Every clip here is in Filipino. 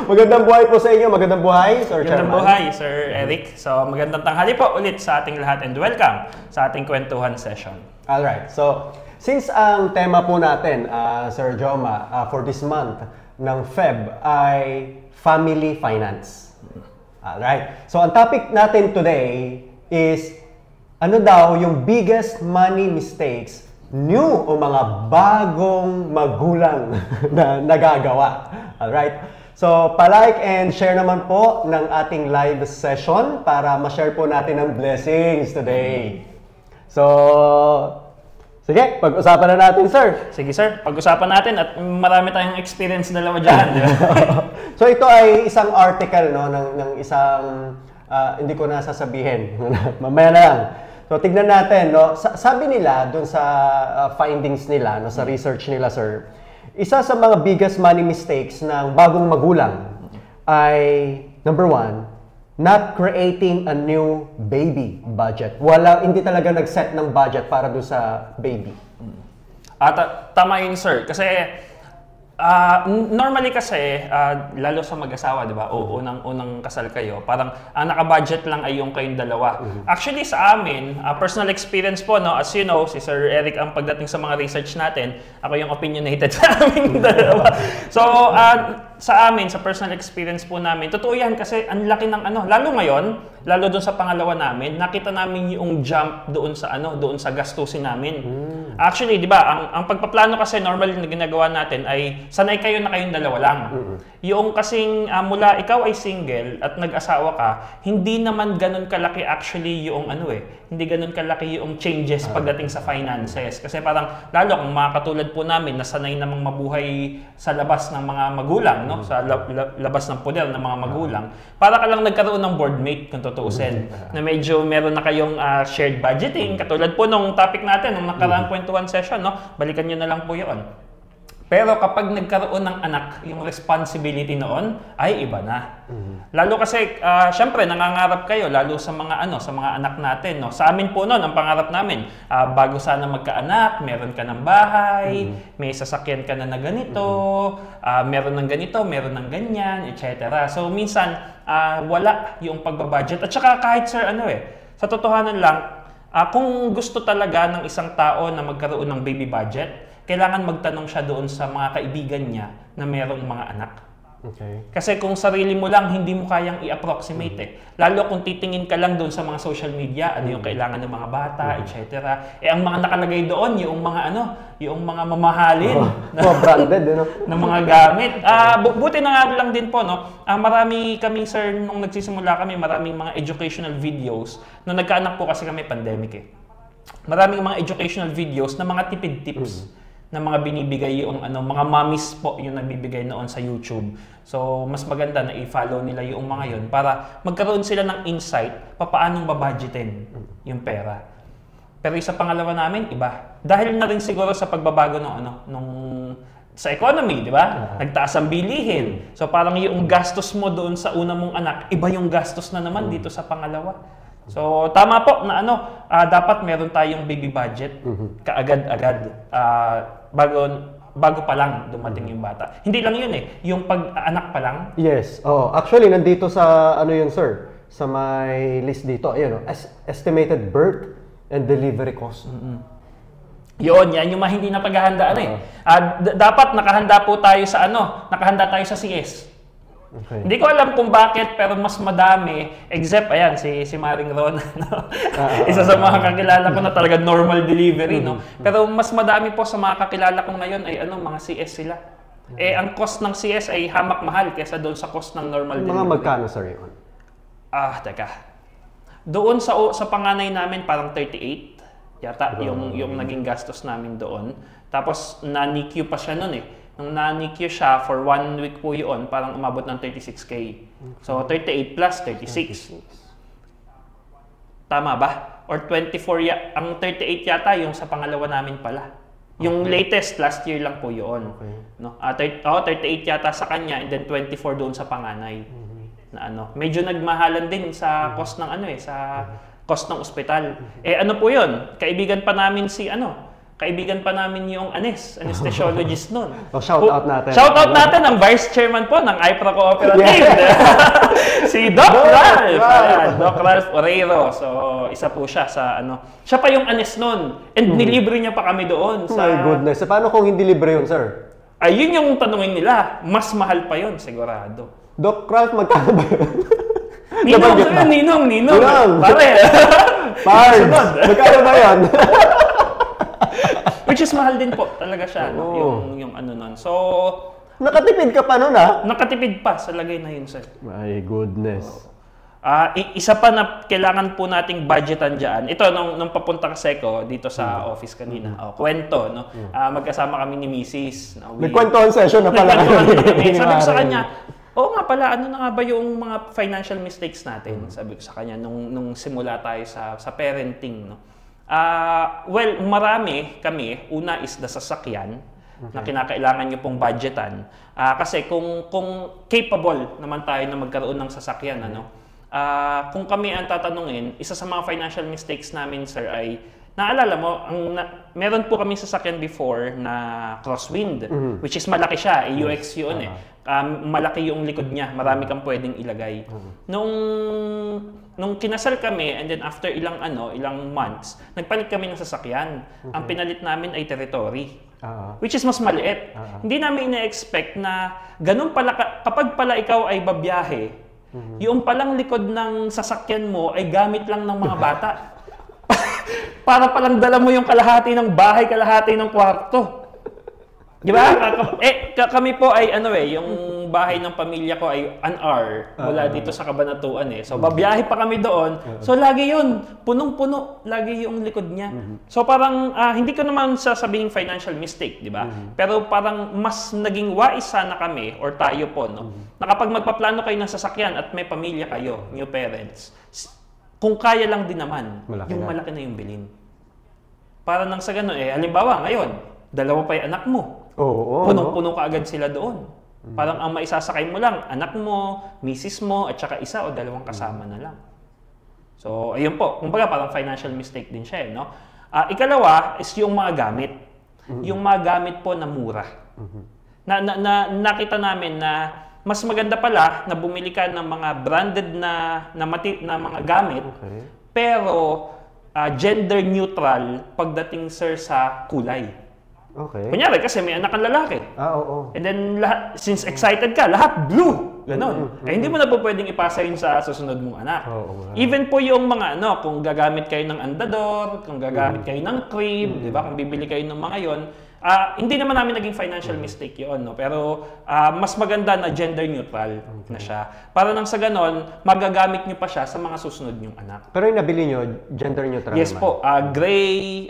Magandang buhay po sa inyo. Magandang buhay, Sir Chairman. Magandang buhay, Sir Eric. So, magandang tanghali po ulit sa ating lahat and welcome sa ating kwentuhan session. Alright. So, since ang tema po natin, Sir Joma, for this month ng Feb ay family finance. Alright. So, ang topic natin today is ano daw yung biggest money mistakes new o mga bagong magulang na nagagawa. Alright? So, palike and share naman po ng ating live session para ma-share po natin ang blessings today. So, sige, pag-usapan na natin, sir. Sige, sir. Pag-usapan natin at marami tayong experience dalawa dyan. So, ito ay isang article no, ng isang, hindi ko na sasabihin. Mamaya na lang. So, tignan natin, no? Sabi nila doon sa findings nila, no, sa research nila, sir, isa sa mga biggest money mistakes ng bagong magulang ay, number one, not creating a new baby budget. Hindi talaga nag-set ng budget para doon sa baby. Tama yun, sir. Kasi, normally kasi, lalo sa mag-asawa, di ba? O unang kasal kayo, parang ang naka-budget lang ay yung kayong dalawa. Actually, sa amin, personal experience po, no? As you know, si Sir Eric ang pagdating sa mga research natin, ako yung opinionated sa aming dalawa. So, sa amin, sa personal experience po namin, totoo yan kasi ang laki ng lalo ngayon, lalo doon sa pangalawa namin, nakita namin yung jump doon sa gastusin namin. Actually, di ba, ang pagpaplano kasi normally na ginagawa natin ay sanay kayo na kayong dalawa lang. Yung kasing mula ikaw ay single at nag-asawa ka, hindi naman ganun kalaki actually yung hindi ganun kalaki yung changes pagdating sa finances. Kasi parang lalo kung mga katulad po namin na sanay namang mabuhay sa labas ng mga magulang, no? Sa labas ng poder ng mga magulang, para ka lang nagkaroon ng boardmate kung tutuusin. Na medyo meron na kayong shared budgeting, katulad po nung topic natin, nung nakaraang kwentuhan session, no? Balikan nyo na lang po yun. Pero kapag nagkaroon ng anak, yung responsibility noon ay iba na. Lalo kasi, syempre, nangangarap kayo, lalo sa mga sa mga anak natin. No? Sa amin po noon, ang pangarap namin, bago sana magkaanak, meron ka ng bahay, may sasakyan ka na ganito, meron ng ganito, meron ng ganyan, etc. So, minsan, wala yung pagbabudget. At saka kahit, sir, sa totohanan lang, kung gusto talaga ng isang tao na magkaroon ng baby budget, kailangan magtanong siya doon sa mga kaibigan niya na mayroong mga anak. Okay. Kasi kung sarili mo lang, hindi mo kayang i-approximate Lalo kung titingin ka lang doon sa mga social media, yung kailangan ng mga bata, etc. Ang mga nakalagay doon, yung mga mamahalin branded, na mga gamit. Buti na nga lang din po, no? Marami kami, sir, nung nagsisimula kami, maraming mga educational videos. Nung nagkaanak po kasi kami, pandemic Maraming mga educational videos na mga tipid tips. Na mga binibigay yung mga mommies po yung nagbibigay noon sa YouTube. So, mas maganda na i-follow nila yung mga yun para magkaroon sila ng insight papaanong babudgetin yung pera. Pero sa pangalawa namin, iba. Dahil na rin siguro sa pagbabago sa economy, di ba? Nagtaas ang bilihin. So, parang yung gastos mo doon sa una mong anak, iba yung gastos na naman dito sa pangalawa. So, tama po na dapat meron tayong baby budget kaagad-agad bago pa lang dumating yung bata. Hindi lang yun yung pag-anak pa lang. Yes. Actually, nandito sa yun, sir, sa my list dito, estimated birth and delivery cost. Yan yung hindi na paghahandaan dapat nakahanda po tayo sa nakahanda tayo sa CS. Okay. Hindi ko alam kung bakit, pero mas madami, except, si Maring Ron, isa sa mga kakilala ko na talaga normal delivery, no? Pero mas madami po sa mga kakilala ko ngayon ay mga CS sila. Ang cost ng CS ay hamak mahal kaysa doon sa cost ng normal delivery. Mga magkano, sir, yun? Teka. Doon sa panganay namin, parang 38 yata yung naging gastos namin doon. Tapos, na-NICU pa siya noon Nung na-NICU siya, for 1 week po yun, parang umabot ng 36K. So, 38 plus 36. Tama ba? Or 24, ang 38 yata yung sa pangalawa namin pala. Yung latest, last year lang po yun. No? 38 yata sa kanya, and then 24 doon sa panganay. Na medyo nagmahalan din sa cost ng sa cost ng ospital. Ano po yun? Kaibigan pa namin si kaibigan pa namin yung anesthesiologist nun. So, shout out natin. Shout out natin ang vice chairman po ng IPRA Cooperative. Si Doc Ralph. Ayan, Doc Ralph Oreiro. So, isa po siya sa siya pa yung anes nun. And nilibre niya pa kami doon. My goodness. Paano kung hindi libre yun, sir? Ayun yung tanungin nila. Mas mahal pa yun, sigurado. Doc Ralph, magkano ba yun? Ninong. Pare. Pards. Magkano ba yun? Which is mahal din po talaga siya, yung nun. So, nakatipid ka pa nun, ha? Nakatipid pa sa lagay na yun, sir. My goodness. Isa pa na kailangan po nating budgetan dyan. Ito, nung papunta kasi ko dito sa office kanina, kwento, no? Magkasama kami ni Mrs. May kwentuhan session na pala. Sabi ko sa kanya, oo nga pala, ano na nga ba yung mga financial mistakes natin? Sabi ko sa kanya, nung simula tayo sa parenting, no? Well, marami kami. Una is the sasakyan na kinakailangan nyo pong budgetan. Kasi kung capable naman tayo na magkaroon ng sasakyan, kung kami ang tatanungin, isa sa mga financial mistakes namin, sir, ay naalala mo, meron po kami sasakyan before na crosswind, which is malaki siya, UX yun malaki yung likod niya, marami kang pwedeng ilagay. Nung kinasal kami, and then after ilang months, nagpalit kami ng sasakyan. Ang pinalit namin ay territory, which is mas maliit. Hindi namin ina-expect na ganun pala, kapag pala ikaw ay babiyahe, yung palang likod ng sasakyan mo ay gamit lang ng mga bata. Para palang dala mo yung kalahati ng bahay, kalahati ng kwarto. Di ba? Kami po ay yung bahay ng pamilya ko ay an hour mula dito sa Cabanatuan So babiyahe pa kami doon. So lagi yun, punong-puno lagi yung likod niya. So parang hindi ko naman sasabihin financial mistake, di ba? Pero parang mas naging wais sana kami or tayo po, no? Na kapag magpaplano kayo ng sasakyan at may pamilya kayo, new parents, kung kaya lang din naman, malaki na yung bilhin. Para nang sa gano'n, halimbawa ngayon, dalawa pa yung anak mo. Punong-puno ka agad sila doon. Parang ang maisasakay mo lang, anak mo, misis mo, at saka isa o dalawang kasama na lang. So, ayun po. Kumbaga, parang financial mistake din siya, no? Ikalawa is yung mga gamit. Yung mga gamit po na mura. Nakita namin na mas maganda pala na bumili ka ng mga branded na mga gamit, pero gender neutral pagdating, sir, sa kulay. Kunyari, kasi may anak kang lalaki. And then, since excited ka, lahat blue. Ganon. Hindi mo na po pwedeng ipasa yun sa susunod mong anak. Even po yung mga, kung gagamit kayo ng andador, kung gagamit kayo ng crib, di ba? Kung bibili kayo ng mga yon, hindi naman namin naging financial mistake yun, no? Pero mas maganda na gender neutral na siya. Para nang sa ganon, magagamit nyo pa siya sa mga susunod nyong anak. Pero yung nabili nyo, gender neutral yes naman? Po, gray,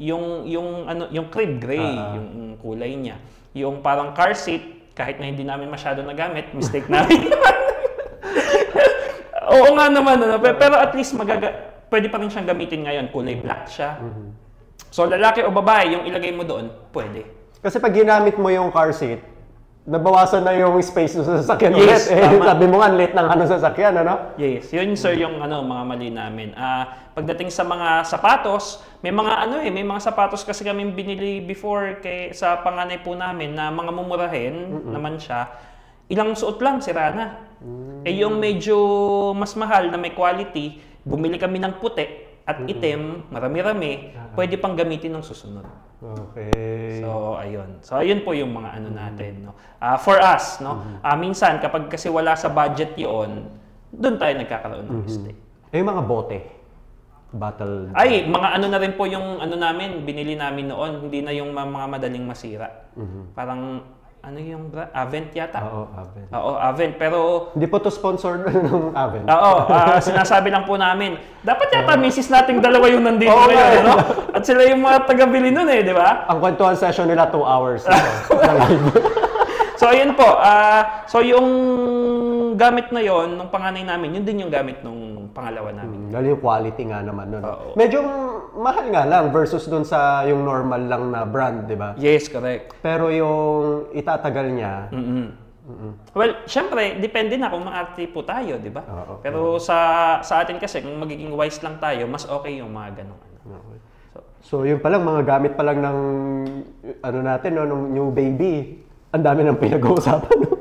yung crib gray, yung kulay niya. Yung parang car seat, kahit na hindi namin masyado nagamit, mistake namin. Oo nga naman, pero at least pwede pa rin siyang gamitin ngayon, kulay black siya. So, lalaki o babae, yung ilagay mo doon, pwede. Kasi pag ginamit mo yung car seat, nabawasan na yung space sa sasakyan yes, ulit. Sabi mo nga, late ng sasakyan, ano? Yes, yun sir yung mga mali namin. Pagdating sa mga sapatos, may mga may mga sapatos kasi kami binili before sa panganay po namin na mga mumurahin naman siya. Ilang suot lang, sira na. Yung medyo mas mahal na may quality, bumili kami ng puti at itim, marami-rami, pwede pang gamitin ng susunod. Okay. So, ayun. So, ayun po yung mga natin, no. For us, no. Minsan kapag kasi wala sa budget 'yon, doon tayo nagkakaroon ng mistake. Yung mga bote, bottle. Ay, mga na rin po yung namin, binili namin noon, hindi na yung mga madaling masira. Parang yung Avent yata? Avent. Avent. Pero hindi po to sponsored ng Avent. Sinasabi lang po namin, dapat yata misis nating dalawa yung nandito ngayon, no? At sila yung mga taga-bili nun di ba? Ang kwentuhan session nila 2 hours. So, ayun po. So, yung gamit na yon nung panganay namin, yun din yung gamit nung pangalawa namin. Lalo yung quality nga naman nun. Medyo mahal nga lang versus dun sa yung normal lang na brand, di ba? Yes, correct. Pero yung itatagal niya, well, syempre, depende na kung maarte po tayo, di ba? Pero sa atin kasi, kung magiging wise lang tayo, mas okay yung mga ganun. So yun pa lang, mga gamit pa lang ng ano natin, no, nung new baby. Ang dami nang pinag-uusapan. No?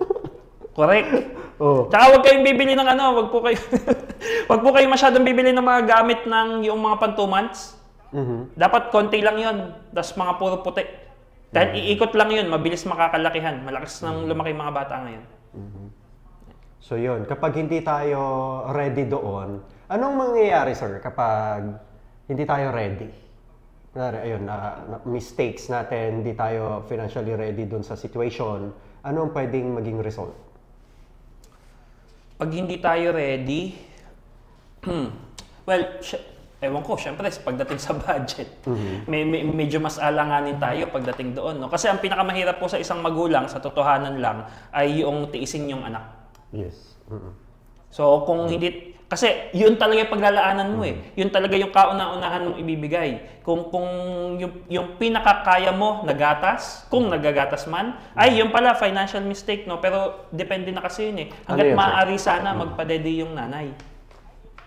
Correct. Oh. Tsaka huwag kayong bibili ng ano, wag po kayo masyadong bibili ng mga gamit ng yung mga pan 2 months. Dapat konti lang yun, tas mga puro puti. Dahil iikot lang yun, mabilis makakalakihan. Malakas nang lumaki mga bata ngayon. So yun, kapag hindi tayo ready doon, anong mangyayari, sir, kapag hindi tayo ready? Ayun, mistakes natin, hindi tayo financially ready doon sa situation, ano ang pwedeng maging result? Pag hindi tayo ready, well, ewan ko, syempre, pagdating sa budget, medyo mas alanganin tayo pagdating doon. No? Kasi ang pinakamahirap po sa isang magulang, sa totohanan lang, ay yung tiisin yung anak. Yes. So, kung hindi... Kasi yun talaga yung paglalaanan mo eh. Yun talaga yung kauna-unahan mong ibibigay. Kung yung pinakakaya mo nagatas, kung nagagatas man, ay yun pala, financial mistake, no? Pero depende na kasi yun eh. Hanggat maaari sana magpadede yung nanay.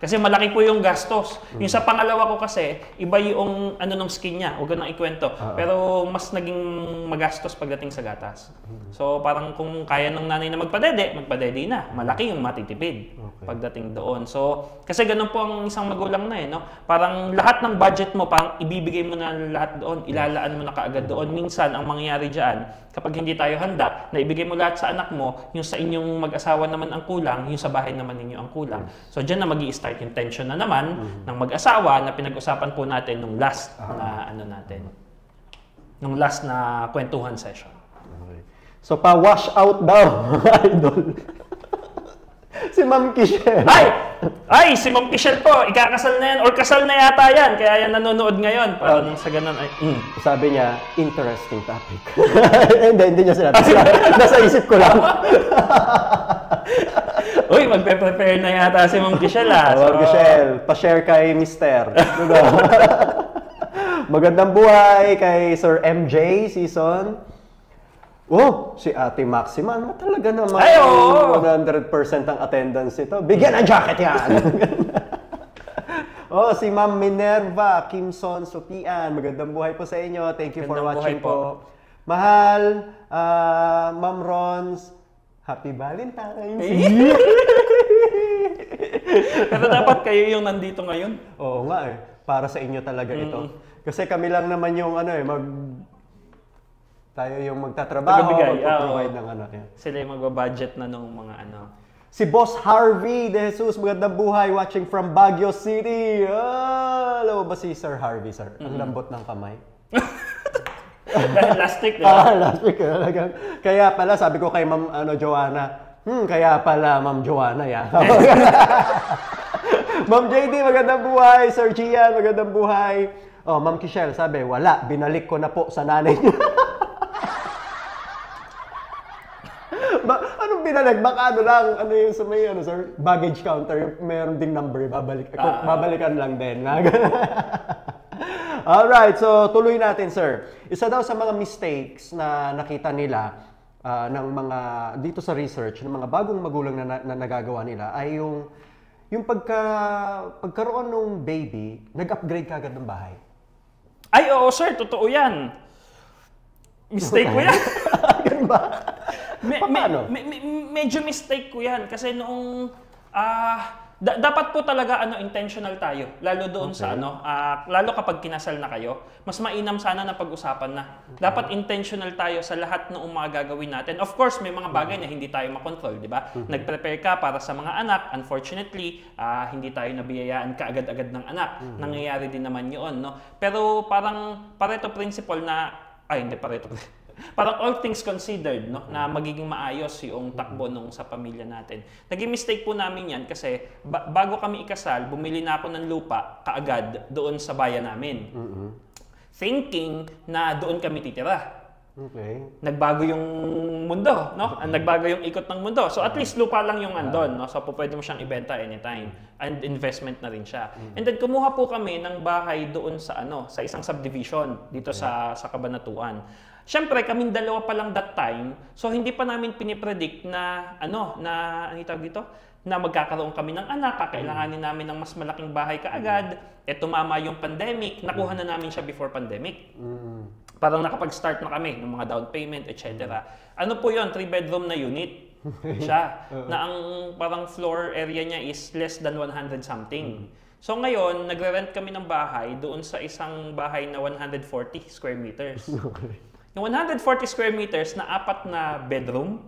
Kasi malaki po yung gastos. Yung sa pangalawa ko kasi, iba yung ano nung skin niya, huwag nang ikwento. Pero mas naging magastos pagdating sa gatas. So parang kung kaya ng nanay na magpadede na. Malaki yung matitipid pagdating doon. So kasi ganun po ang isang magulang na eh. No? Parang lahat ng budget mo, parang ibibigay mo na lahat doon, ilalaan mo na kaagad doon. Minsan ang mangyayari dyan, kapag hindi tayo handa, na ibigay mo lahat sa anak mo, yung sa inyong mag-asawa naman ang kulang, yung sa bahay naman ninyo ang kulang. So dyan na mag-i-start yung tension na naman ng mag-asawa na pinag-usapan po natin nung last na ano natin. Nung last na kwentuhan session. Okay. So pa-wash out daw, idol. Si Ma'am Kishel. Ay, si Ma'am Kishel po, ikakasal na yan or kasal na yata yan, kaya yan nanonood ngayon. Parang sa ganun ay Sabi niya, interesting topic. Hindi niya sinabi. Nasa isip ko lang. Uy, magpe-prepare na yata si Ma'am Kishel Ma'am Kishel, pa-share kay Mister. Magandang buhay kay Sir MJ Season. Oh, si Ate Maxima, ano talaga naman 100% ang attendance ito. Bigyan ng jacket yan! Oh, si Ma'am Minerva Kimson Sopian, magandang buhay po sa inyo. Thank you for watching po. Mahal, Ma'am Rons, Happy Valentine's! Pero dapat kayo yung nandito ngayon. Oo nga eh, para sa inyo talaga ito. Kasi kami lang naman yung ano eh, tayo yung magtatrabaho, magpo-provide ng ano. Yeah. Sila yung magbabudget na nung mga ano. Si Boss Harvey De Jesus, magandang buhay, watching from Baguio City. Alam mo ba si Sir Harvey, sir? Ang lambot ng kamay. Dahil last week, diba? Last week. Kaya pala, sabi ko kay Ma'am Joanna, kaya pala Ma'am Joanna, yan. Ma'am JD, magandang buhay. Sir Gian, magandang buhay. Oh, Ma'am Kishel, sabi, wala, binalik ko na po sa nanay niya. Anong binalik? Baka ano lang, ano yung sa may, sir, baggage counter, yung meron ding number, babalikan lang din. Alright, so tuloy natin, sir. Isa daw sa mga mistakes na nakita nila ng mga, dito sa research, ng mga bagong magulang na nagagawa nila ay yung pagkaroon ng baby, nag-upgrade kagad ng bahay. Ay, oo, sir, totoo yan. Mistake ko yan. Ganun ba? Medyo mistake ko yan kasi noong dapat po talaga intentional tayo lalo doon sa lalo kapag kinasal na kayo, mas mainam sana na pag-usapan na. Dapat intentional tayo sa lahat ng mga gagawin natin. Of course, may mga bagay na hindi tayo makontrol, di ba? Nag-prepare ka para sa mga anak, unfortunately, hindi tayo nabiyayaan kaagad-agad ng anak. Nangyayari din naman 'yon, no? Pero parang Pareto principle na hindi Pareto. Parang all things considered, no, na magiging maayos yung takbo nung sa pamilya natin. Naging mistake po namin yan kasi bago kami ikasal, bumili na ako ng lupa kaagad doon sa bayan namin. Thinking na doon kami titira. Okay. Nagbago yung mundo, no? Nagbago yung ikot ng mundo. So at least lupa lang yung andon, no? So pwede mo siyang ibenta anytime. And investment na rin siya. And then kumuha po kami ng bahay doon sa sa isang subdivision dito sa Cabanatuan. Siyempre, kaming dalawa pa lang that time, so hindi pa namin pinipredict na, ano tawag dito? Na magkakaroon kami ng anak, kakailanganin namin ng mas malaking bahay kaagad, tumama yung pandemic, nakuha na namin siya before pandemic. Parang nakapag-start na kami ng mga down payment, etc. Ano po yun? 3-bedroom na unit siya, na ang parang floor area niya is less than 100 something. So ngayon, nagre-rent kami ng bahay doon sa isang bahay na 140 square meters. Yung 140 square meters na 4 na bedroom,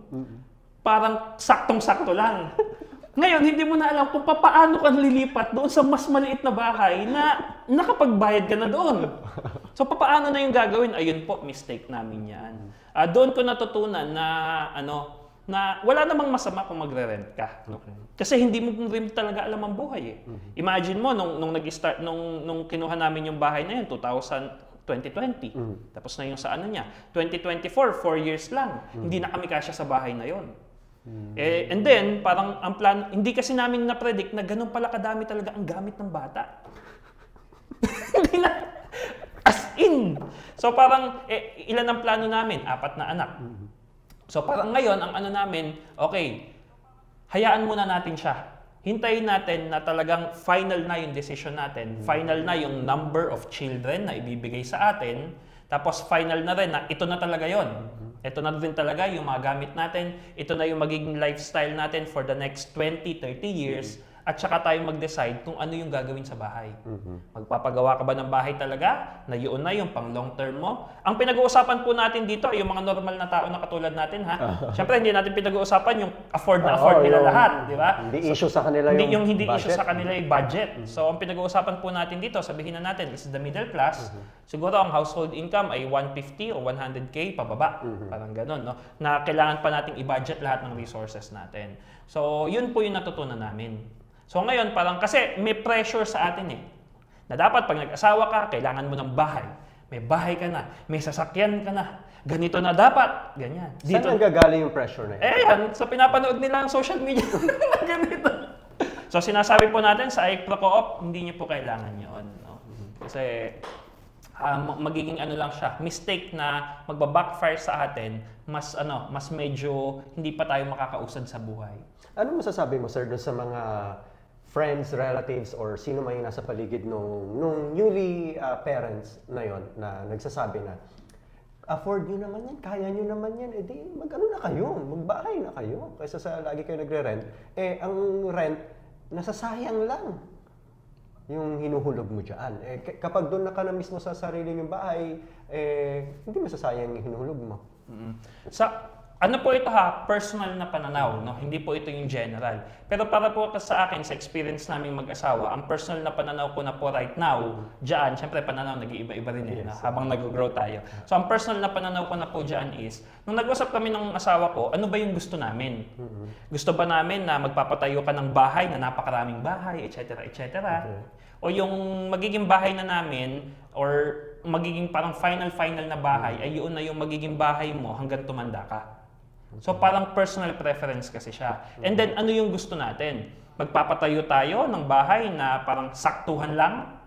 parang saktong-sakto lang. Ngayon, hindi mo na alam kung paano ka lilipat doon sa mas maliit na bahay na nakapagbayad ka na doon. So, paano na yung gagawin? Ayun po, mistake namin yan. Doon ko natutunan na, na wala namang masama kung magre-rent ka. Kasi hindi mo rin talaga alam ang buhay eh. Imagine mo, nung nag-start, nung kinuha namin yung bahay na yun, 2020. Tapos na yung sa ano niya. 2024, 4 years lang. Hindi na kami kasya sa bahay na yon. And then, parang ang plan, hindi kasi namin na-predict na ganun pala kadami talaga ang gamit ng bata. Hindi na. As in. So parang, ilan ang plano namin? 4 na anak. So parang ngayon, ang ano namin, okay, hayaan muna natin siya. Hintayin natin na talagang final na yung decision natin, final na yung number of children na ibibigay sa atin, tapos final na rin na ito na talaga yon. Ito na rin talaga yung mga gamit natin, ito na yung magiging lifestyle natin for the next 20, 30 years, at saka tayo mag-decide kung ano yung gagawin sa bahay. Magpapagawa ka ba ng bahay talaga? Na yun na yung pang long term mo? Ang pinag-uusapan po natin dito ay yung mga normal na tao na katulad natin, ha? Siyempre, hindi natin pinag-uusapan yung afford nila lahat, di ba? Hindi issue sa kanila yung hindi budget. issue sa kanila yung budget. So, ang pinag-uusapan po natin dito, sabihin na natin, this is the middle class. Siguro ang household income ay 150 o 100K pababa. Parang ganun, no? Na kailangan pa nating i-budget lahat ng resources natin. So, yun po yung natutunan namin. So ngayon, parang kasi may pressure sa atin eh. Na dapat pag nag-asawa ka, kailangan mo ng bahay. May bahay ka na, may sasakyan ka na. Ganito na dapat, ganyan. Dito, saan nanggagaling yung pressure na yun? Yan, sa pinapanood nila ang social media na ganito. So sinasabi po natin sa Aikpro Co-op, hindi niyo po kailangan yun. No? Kasi magiging ano lang siya, mistake na magba-backfire sa atin, mas medyo hindi pa tayo makakausad sa buhay. Ano masasabi mo, sir, doon sa mga friends, relatives, or sino man yung nasa paligid nung newly parents na yon na nagsasabi na, afford nyo naman yan, kaya nyo naman yan, edi mag-ano na kayo, magbahay na kayo, kaysa sa lagi kayo nagre-rent. Ang rent, nasasayang lang yung hinuhulog mo dyan. Kapag doon na ka na mismo sa sarili yung bahay, hindi masasayang yung hinuhulog mo. Ano po ito ha, personal na pananaw, no? Hindi po ito yung general. Pero para po sa akin, sa experience namin mag-asawa, ang personal na pananaw ko na po right now, dyan, syempre pananaw nag-iiba-iba rin habang nag-grow tayo. So ang personal na pananaw ko na po dyan is, nung nag-usap kami ng asawa ko, ano ba yung gusto namin? Gusto ba namin na magpapatayo ka ng bahay, na napakaraming bahay, etc., etc.? O yung magiging bahay na namin, or magiging parang final na bahay, ay yun na yung magiging bahay mo hanggang tumanda ka. So parang personal preference kasi siya. And then ano yung gusto natin? Magpapatayo tayo ng bahay na parang saktuhan lang?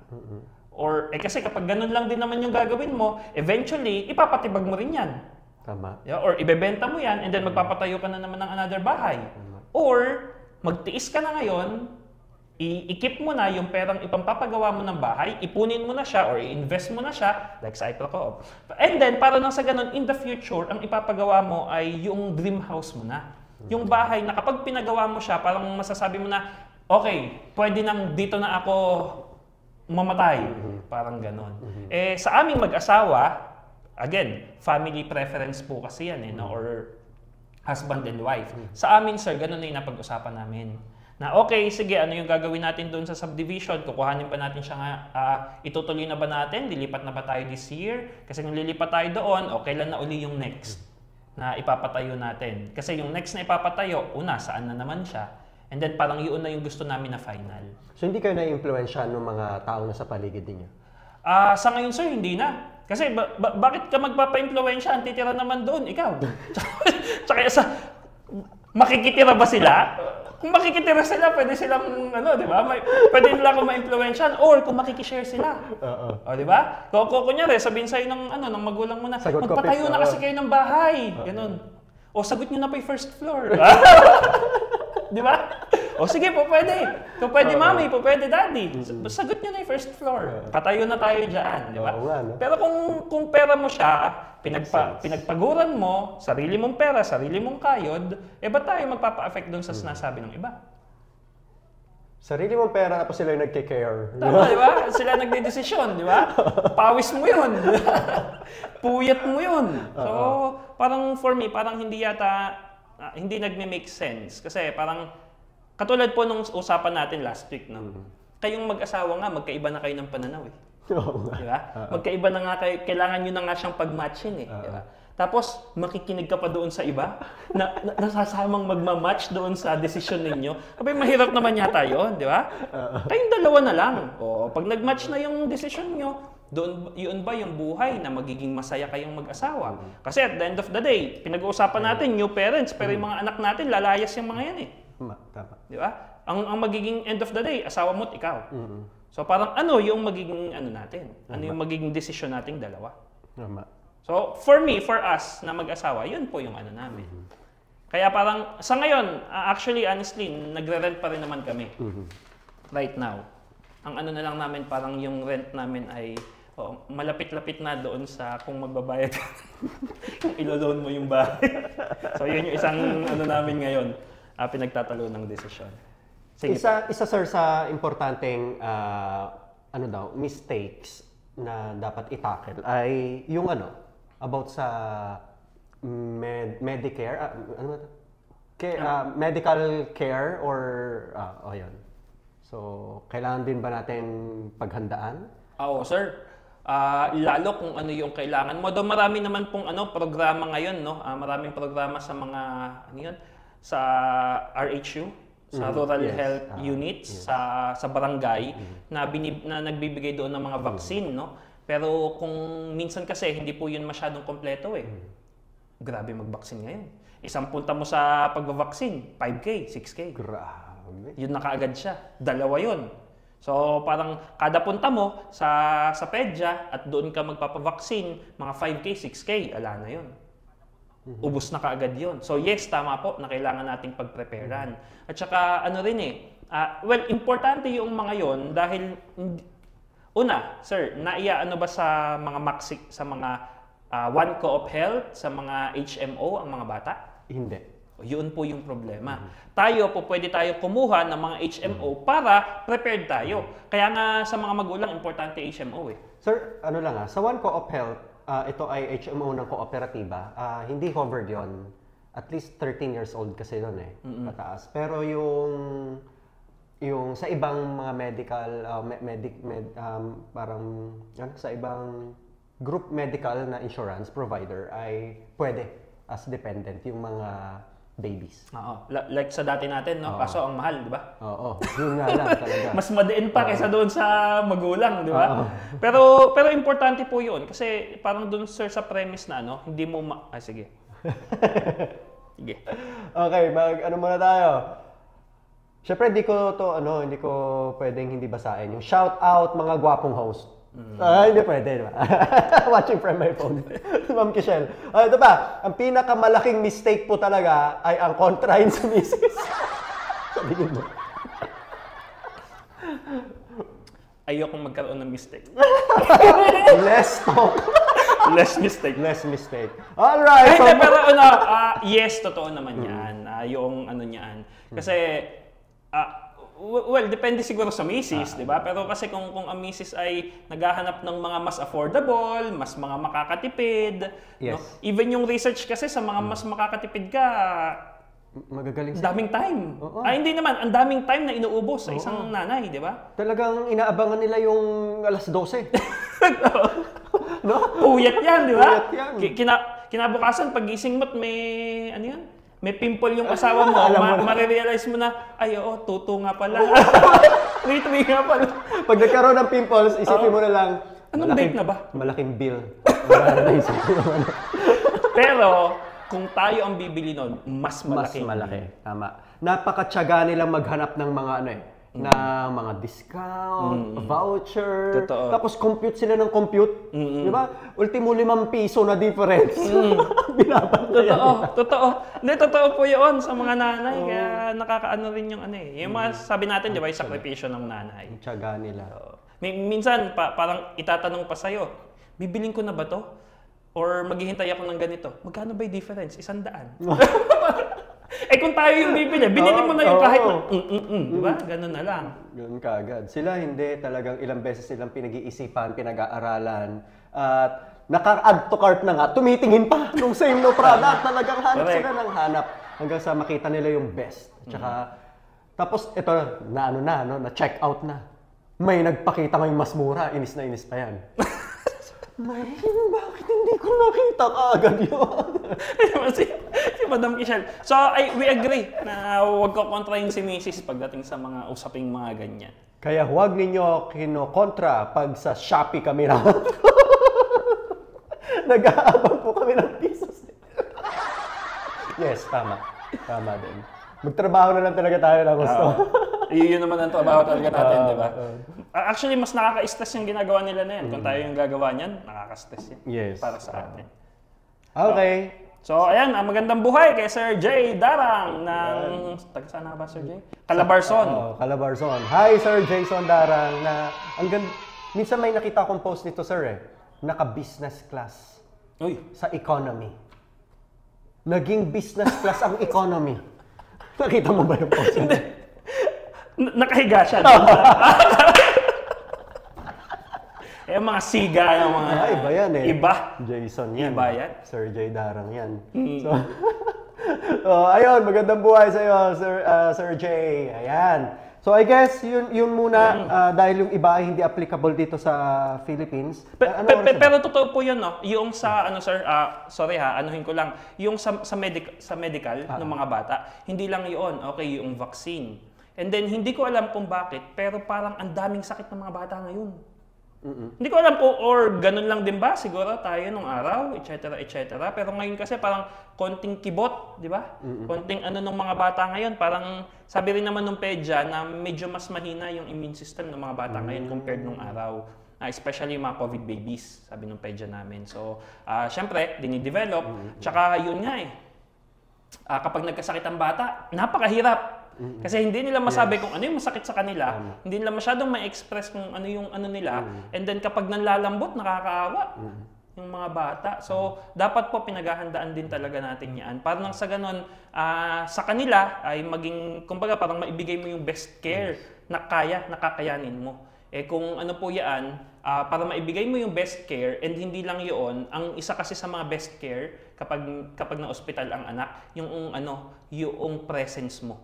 Or kasi kapag ganun lang din naman yung gagawin mo, eventually ipapatibag mo rin yan. Tama. Or ibebenta mo yan and then magpapatayo ka na naman ng another bahay. Or magtiis ka na ngayon, i-keep mo na yung perang ipampapagawa mo ng bahay, ipunin mo na siya or i-invest mo na siya, like sa Aikpro Co-op. And then, para nang sa ganun, in the future, ang ipapagawa mo ay yung dream house mo na. Yung bahay na kapag pinagawa mo siya, parang masasabi mo na, okay, pwede nang dito na ako mamatay. Parang ganun. Sa aming mag-asawa, again, family preference po kasi yan, or husband and wife. Sa amin, sir, ganun na yung napag-usapan namin. Na okay, sige, ano yung gagawin natin doon sa subdivision? Kukuhanin pa natin siya nga, itutuloy na ba natin? Lilipat na ba tayo this year? Kasi kung lilipat tayo doon, kailan na uli yung next na ipapatayo natin? Kasi yung next na ipapatayo, una, saan na naman siya? And then parang yun na yung gusto namin na final. So hindi kayo na-influensya ng mga taong nasa paligid ninyo? Sa ngayon, sir, hindi na. Kasi bakit ka magpapa-influensya? Ang titira naman doon, ikaw. Tsaka makikitira ba sila? Kung makikitira sila, pwede silang, ano, di ba? Pwede nila akong ma-influensyan or kung makikishare sila. O, di ba? Kunyari, sabihin sa'yo ng magulang mo na, magpatayo na kasi kayo ng bahay. Ganun. O, sagot nyo na pa yung first floor. Di ba? O, sige, po pwede. Po pwede mami, po pwede daddy. Sagot nyo na yung first floor. Patayo na tayo dyan. Di ba? Pero kung pera mo siya, pinagpaguran mo, sarili mong pera, sarili mong kayod, ba't tayo magpapa-affect doon sa sinasabi ng iba? Sarili mong pera, tapos sila yung nagke-care. Tama, di ba? Sila nagdedesisyon, di ba? Pawis mo yun. Puyat mo yun. So, parang for me, parang hindi nagme-make sense. Kasi parang, katulad po nung usapan natin last week, no? Kayong mag-asawa nga, magkaiba na kayo ng pananaw eh. Di ba? Magkaiba na nga kayo, kailangan nyo na nga siyang pag-matchin eh. Di ba? Tapos, makikinig ka pa doon sa iba na nasasamang magmamatch doon sa desisyon ninyo. Abay, mahirap naman yata yun, di ba? Kayong dalawa na lang. O, pag nag-match na yung desisyon nyo, yun ba yung buhay na magiging masaya kayong mag-asawa? Kasi at the end of the day, pinag-uusapan natin new parents, pero yung mga anak natin, lalayas yung mga yan eh. Tama. Di ba? Ang magiging end of the day, asawa mo at ikaw. So parang ano yung magiging natin? Ano yung magiging desisyon nating dalawa? Tama. So for me, for us na mag-asawa, yun po yung namin. Kaya parang sa ngayon, actually honestly, nagre-rent pa rin naman kami. Right now. Ang na lang namin, parang yung rent namin ay malapit-lapit na doon sa kung magbabayad kung ilo-loan mo yung bahay. So yun yung isang namin ngayon, pinagtatalo ng desisyon. Sige. Isa sir sa importanteng mistakes na dapat i-tackle ay yung about sa Medicare, medical care or yun. So, kailangan din ba natin paghandaan? Oo, sir. Lalo kung ano yung kailangan mo. Though marami naman pong programa ngayon, no? Maraming programa sa mga sa RHU, sa rural health units, sa barangay na nagbibigay doon ng mga vaccine, no? Pero kung minsan kasi hindi po 'yun masyadong kompleto eh. Grabe mag-vaccine ngayon. Isang punta mo sa pagba-vaccine, 5K, 6K. Grabe. Yun na kaagad siya. Dalawa 'yun. So parang kada punta mo sa pedya at doon ka magpapa-vaccine, mga 5K, 6K, ala na 'yun. Ubus na kaagad yun. So yes, tama po na kailangan nating pag-preparean. At saka importante yung mga yon dahil una, sir, ba sa mga sa mga One Co-op Health, sa mga HMO ang mga bata? Hindi. Yun po yung problema. Pwede tayo kumuha ng mga HMO para prepared tayo. Kaya nga sa mga magulang, importante HMO eh. Sir, sa One Co-op Health, ito ay HMO ng kooperatiba. Hindi covered yon. At least 13 years old kasi doon pataas. Pero yung sa ibang mga medical, sa ibang group medical na insurance provider ay pwede as dependent yung mga babies. Oo. Like sa dati natin, no? Kaso ang mahal, di ba? Oo. Yun nga lang talaga. Mas madiin pa kaysa doon sa magulang, di ba? Pero importante po yun. Kasi parang doon, sir, sa premise na hindi mo sige. Sige. Okay, muna tayo. Siyempre, hindi ko pwedeng hindi basahin. Yung shout out mga gwapong host. Hindi pwede, di ba? Watching from my phone. Ma'am Kichelle. Ito pa, ang pinakamalaking mistake po talaga ay ang kontrahin sa misis. Sabihin mo. Ayokong magkaroon ng mistake. Less talk. Less mistake. Less mistake. Alright. Pero yes, totoo naman yan. Yung niyan. Kasi, depende siguro sa misis, di ba? Pero kasi kung ang misis ay naghahanap ng mga mas affordable, mas mga makakatipid, yes. No? Even yung research kasi sa mga mas makakatipid ka, magagaling daming time. Hindi naman, ang daming time na inuubos sa isang nanay, di ba? Talagang inaabangan nila yung alas 12. No? Puyat yan, di ba? Puyat yan. Kinabukasan, pagising mo't may pimple yung asawa mo, marirealize mo na, tuto nga pala. Tui nga pala. Pag nagkaroon ng pimples, isipin mo na lang, anong date na ba? Malaking bill. Pero, kung tayo ang bibili nun, mas malaki. Mas malaki. Tama. napakatyaga nilang maghanap ng mga na mga discount, voucher, Totoo. tapos compute sila ng compute. Di ba? Ultimo 5 piso na difference. Binabantayan. Totoo. Hindi, totoo po yun sa mga nanay. Kaya nakakaano rin yung yung mga sabi natin, di ba, yung sakripisyo ng nanay. Tyaga nila. Minsan, parang itatanong pa sa'yo, bibiling ko na ba to? Or maghihintay ako ng ganito? Magkano ba yung difference? 100. Kung tayo yung bibili, binili mo na yung kahit na, di ba? Ganun na lang. Ganun kaagad. Sila hindi, talagang ilang beses silang pinag-iisipan, pinag-aaralan, at naka-add to cart na nga, tumitingin pa nung same product. Talagang hanap sila ng hanap hanggang sa makita nila yung best. Tsaka, tapos ito, na check out na. May nagpakita ngayong mas mura, inis na inis pa yan. Bakit hindi ko nakita kaagad yun? si Madam Michelle. So, we agree na huwag ko kontrahin si Mrs. pagdating sa mga usaping mga ganyan. Kaya huwag ninyo kinokontra pag sa Shopee kami na. Nag-aabang po kami ng pisos. Yes, tama. Tama din. Magtrabaho na lang talaga tayo ng gusto. Yun naman ang trabaho talaga natin, di ba? Actually, mas nakaka-stress yung ginagawa nila na yan. Kung tayo yung gagawa niyan, nakaka-stress yan. Yes. Para sa atin. Okay. So, ayan, magandang buhay kay Sir Jay Darang ng... Taga saan na ba, Sir Jay? Calabarzon. Calabarzon. Hi, Sir Jason Darang. Minsan may nakita akong post nito, sir, naka-business class. Uy. Sa economy. Naging business class ang economy. Nakita mo ba yung post? Nakahiga siya. Yung mga siga, yung mga... iba yan Iba. Jason yan. Iba yan. Sir Jay Darang yan. So, ayun, magandang buhay sa iyo, Sir Jay. Ayan. So, I guess, yun muna, dahil yung iba ay hindi applicable dito sa Philippines. Pero totoo po yun, no? Yung sa, sir, sorry anuhin ko lang, yung sa medical ng mga bata, hindi lang yun, okay, yung vaccine. And then, hindi ko alam kung bakit, pero parang ang daming sakit ng mga bata ngayon. Hindi ko alam kung, or ganun lang din ba, siguro tayo nung araw, etc., etc. Pero ngayon kasi parang konting kibot, di ba? Konting ng mga bata ngayon, parang sabi rin naman nung PEDYA na medyo mas mahina yung immune system ng mga bata ngayon compared nung araw. Especially yung mga COVID babies, sabi nung PEDYA namin. So, syempre, dinidevelop. Tsaka yun nga kapag nagkasakit ang bata, napakahirap. Kasi hindi nila masabi kung ano yung masakit sa kanila, hindi nila masyadong ma-express kung ano yung nila, and then kapag nanlalambot, nakakaawa yung mga bata. So, dapat po pinaghahandaan din talaga natin yan. Para nang sa ganun, sa kanila ay maging, kumbaga parang maibigay mo yung best care na nakakayanin mo. Kung ano po yan, para maibigay mo yung best care, and hindi lang yun, ang isa kasi sa mga best care, kapag na-hospital ang anak, yung presence mo.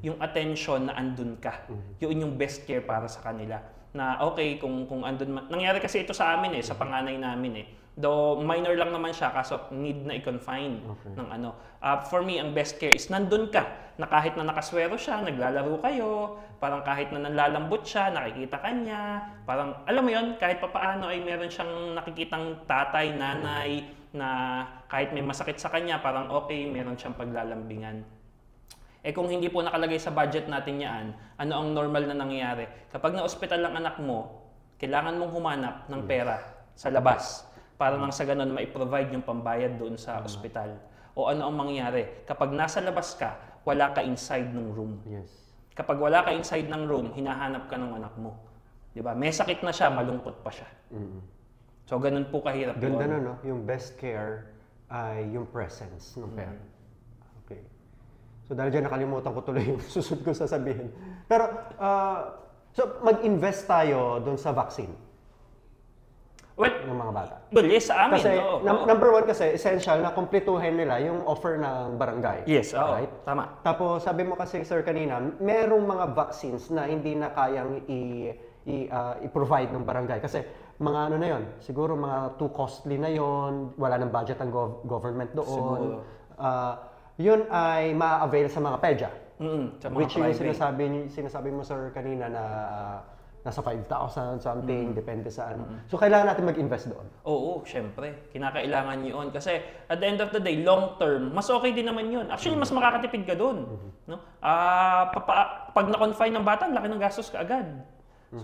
Yung attention na andun ka. Yun yung best care para sa kanila. Na okay, kung andun nangyari kasi ito sa amin sa panganay namin Though minor lang naman siya, kaso need na i-confine ng For me, ang best care is nandun ka. Na kahit na nakaswero siya, naglalaro kayo, parang kahit na nanlalambot siya, nakikita ka niya, parang, alam mo yun, kahit papaano ay meron siyang nakikitang tatay, nanay, na kahit may masakit sa kanya, parang okay, meron siyang paglalambingan. Kung hindi po nakalagay sa budget natin yan, ano ang normal na nangyayari? Kapag na-hospital ang anak mo, kailangan mong humanap ng pera sa labas para nang sa ganun ma-provide yung pambayad doon sa ospital. O ano ang mangyayari? Kapag nasa labas ka, wala ka inside ng room. Yes. Kapag wala ka inside ng room, hinahanap ka ng anak mo. Diba? May sakit na siya, malungkot pa siya. So, ganun po kahirap. Ganda no? Yung best care ay yung presence ng parent. Okay. So dahil dyan, nakalimutan ko tuloy yung susunod ko sasabihin. Pero, so mag-invest tayo doon sa vaccine ng mga bata. Well, yes, sa amin. Kasi, number one kasi, essential na kumpletuhin nila yung offer ng barangay. Yes, right? Tama. Tapos, sabi mo kasi, sir, kanina, merong mga vaccines na hindi na kayang i-provide ng barangay. Kasi, mga na yun, siguro mga too costly na yun, wala ng budget ang government doon. Yun ay ma-avail sa mga PEDYA. Sa mga which yung sinasabi mo, sir, kanina na nasa 5,000 something, depende sa ano. So, kailangan natin mag-invest doon. Oo, syempre. Kinakailangan yun. Kasi at the end of the day, long term, mas okay din naman yun. Actually, mas makakatipid ka doon. No? Pag na-confine ng bata, laki ng gastos ka agad.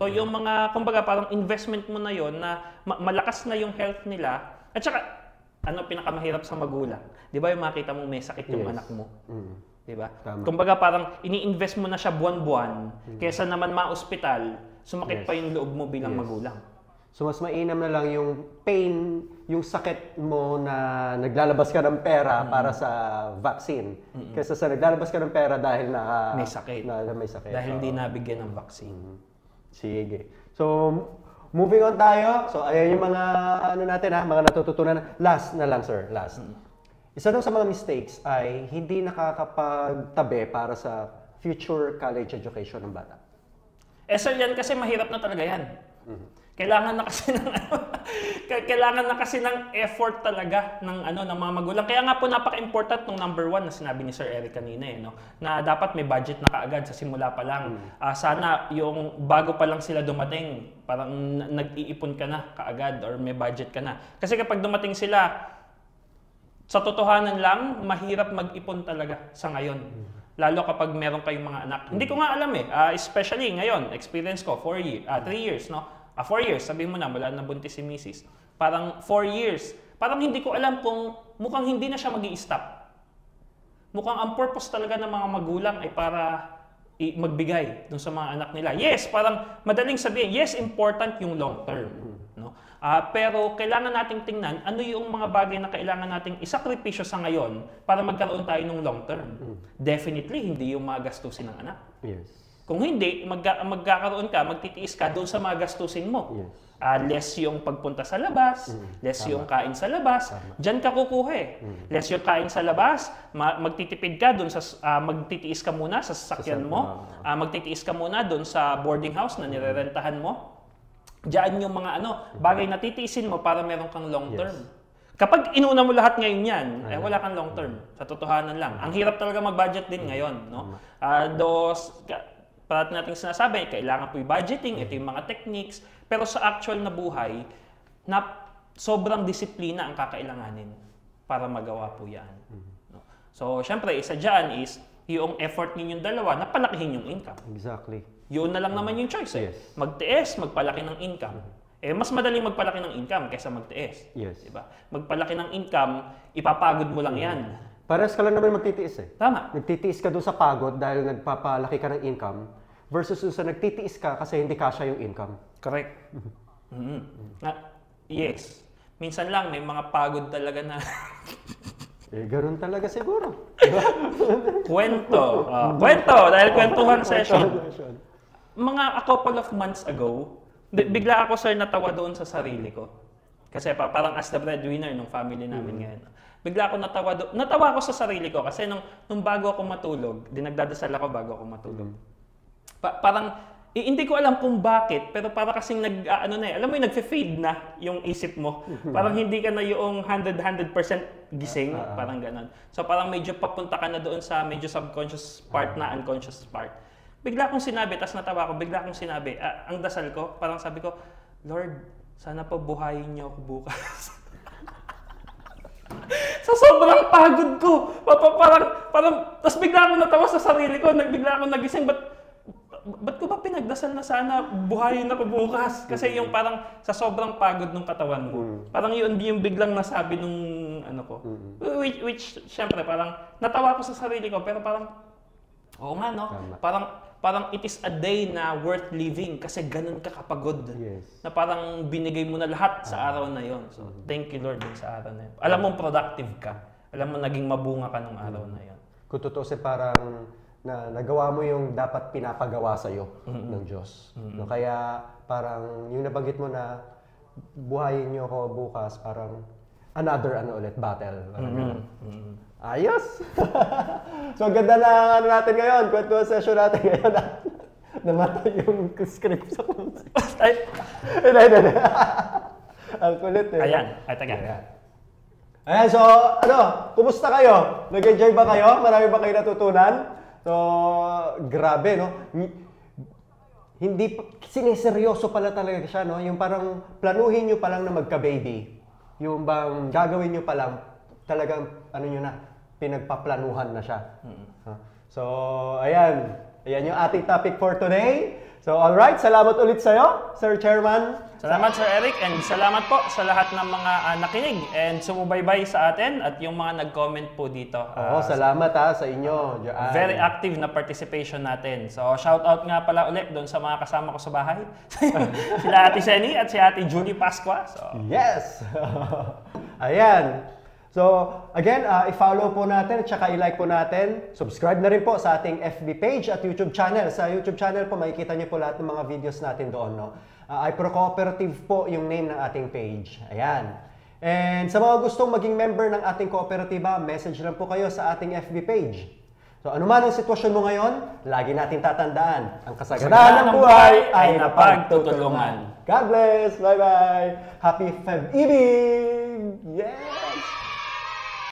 So, yung mga, kumbaga, parang investment mo na yon na malakas na yung health nila. At saka, ano pinakamahirap sa magulang? Di ba yung makita mong may sakit yung anak mo? Di ba? Kumbaga, parang ini-invest mo na siya buwan-buwan, kesa naman ma-ospital, sumakit pa yung loob mo bilang magulang. So, mas mainam na lang yung pain, yung sakit mo na naglalabas ka ng pera para sa vaccine. Kaysa sa naglalabas ka ng pera dahil may sakit. May sakit. Dahil hindi nabigyan ng vaccine. Sige. So, moving on tayo. So, ayan yung mga, mga natututunan. Last na lang, sir. Last. Isa daw sa mga mistakes ay hindi nakakapagtabi para sa future college education ng bata. Sir, yan kasi mahirap na talaga yan. Kailangan na kasi ng kailangan na kasi ng effort talaga ng ng mga magulang. Kaya nga po napaka-important nung number 1 na sinabi ni Sir Eric kanina na dapat may budget na kaagad sa simula pa lang. Sana yung bago pa lang sila dumating, parang nag-iipon ka na kaagad or may budget ka na. Kasi kapag dumating sila, sa totohanan lang, mahirap mag-ipon talaga sa ngayon. Lalo kapag meron kayong mga anak. Hindi ko nga alam especially ngayon, experience ko, 3 years, no? 4 years, sabihin mo na, wala na buntis si Mrs. Parang 4 years. Parang hindi ko alam kung mukhang hindi na siya mag-i-stop. Mukhang ang purpose talaga ng mga magulang ay para magbigay dun sa mga anak nila. Yes, parang madaling sabihin, yes, important yung long term. No? Pero kailangan nating tingnan ano yung mga bagay na kailangan nating isakripisyo sa ngayon para magkaroon tayo ng long term. Definitely, hindi yung mga gastusin ng anak. Yes. Kung hindi, magkakaroon ka, magtitiis ka doon sa mga gastusin mo. Yes. Less yung pagpunta sa labas, less yung kain sa labas, diyan ka kukuha Less yung kain sa labas, magtitipid ka doon sa, magtitiis ka muna sa sasakyan mo, magtitiis ka muna doon sa boarding house na nirerentahan mo. Diyan yung mga bagay na titiisin mo para meron kang long term. Kapag inuna mo lahat ngayon yan, wala kang long term. Sa totohanan lang. Ang hirap talaga mag-budget din ngayon. No? Parati nating sinasabi, kailangan po yung budgeting, ito yung mga techniques. Pero sa actual na buhay, sobrang disiplina ang kakailanganin para magawa po yan. No? So, syempre, isa dyan is yung effort ninyong dalawa na palakihin yung income. Exactly. Yun na lang naman yung choice. Yes. Magtiis, magpalaki ng income. Mas madaling magpalaki ng income kaysa magtiis. Yes. Diba? Magpalaki ng income, ipapagod mo lang yan. Pares ka lang naman magtitiis Tama. Nagtitiis ka doon sa pagod dahil nagpapalaki ka ng income versus doon sa nagtitiis ka kasi hindi kasya yung income. Correct. Yes. Minsan lang may mga pagod talaga na Ganun talaga siguro. Kwento. Kwento! Dahil kwentuhan session. Mga a couple of months ago, bigla ako, sir, natawa doon sa sarili ko. Kasi parang as the breadwinner ng family namin ngayon. Bigla ako natawa ako sa sarili ko kasi nung bago ako matulog, dinagdadasal ako bago ako matulog. Parang, hindi ko alam kung bakit, pero para kasing alam mo yung nagfe-fade na yung isip mo. Parang hindi ka na yung 100% gising, parang ganon. So parang medyo papunta ka na doon sa medyo subconscious part na unconscious part. Bigla akong sinabi, tas natawa ko, bigla akong sinabi, ang dasal ko, parang sabi ko, Lord, sana po buhayin niyo ako bukas. Sa sobrang pagod ko, parang, tas bigla akong natawa sa sarili ko, bigla akong nagising, ba't ko ba pinagdasal na sana buhayin ako bukas? Kasi yung parang sa sobrang pagod ng katawan ko, parang yun yung biglang nasabi nung ko. Which syempre, parang natawa ko sa sarili ko, pero parang, oo nga, no? Parang it is a day na worth living kasi ganun ka kapagod. Yes. Na parang binigay mo na lahat sa araw na yon. So, thank you Lord din sa araw na yun. Alam mo, productive ka. Alam mo, naging mabunga ka nung araw na yon. Kung tutusin, parang nagawa mo yung dapat pinapagawa sa'yo ng Diyos. No, kaya parang yung nabanggit mo na buhayin niyo ako bukas, parang another battle. Ayos! So, ganda na natin ngayon. Kwentuhan session natin ngayon. Namatay yung script sa konsep. Ay! Hindi. Ang kulit Ayan. Ay, taga. Ayan, so, kumusta kayo? Nag-enjoy ba kayo? Marami ba kayo natutunan? So, grabe, no? siniseryoso pala talaga siya, no? Yung parang planuhin nyo pa lang na magka-baby. Yung bang gagawin nyo pa lang, talagang ano nyo na, pinagpaplanuhan na siya. So, ayan. Ayan yung ating topic for today. So, alright. Salamat ulit sa'yo, Sir Chairman. Salamat, Sir Eric, and salamat po sa lahat ng mga nakinig and sumubaybay sa atin at yung mga nag-comment po dito. Salamat sa inyo. Diyan. Very active na participation natin. So, shout out nga pala ulit doon sa mga kasama ko sa bahay. Sila Ate Seni at si Ate Julie Pasqua. So. Yes! Ayan. So, again, i-follow po natin at saka i-like po natin. Subscribe na rin po sa ating FB page at YouTube channel. Sa YouTube channel po, makikita niyo po lahat ng mga videos natin doon. No? iPro-Cooperative po yung name ng ating page. Ayan. And sa mga gustong maging member ng ating kooperatiba, message lang po kayo sa ating FB page. So, ano man ang sitwasyon mo ngayon, lagi natin tatandaan, ang kasaganahan ng buhay ay napagtutulungan. God bless! Bye-bye! Happy Feb Evening! Yes!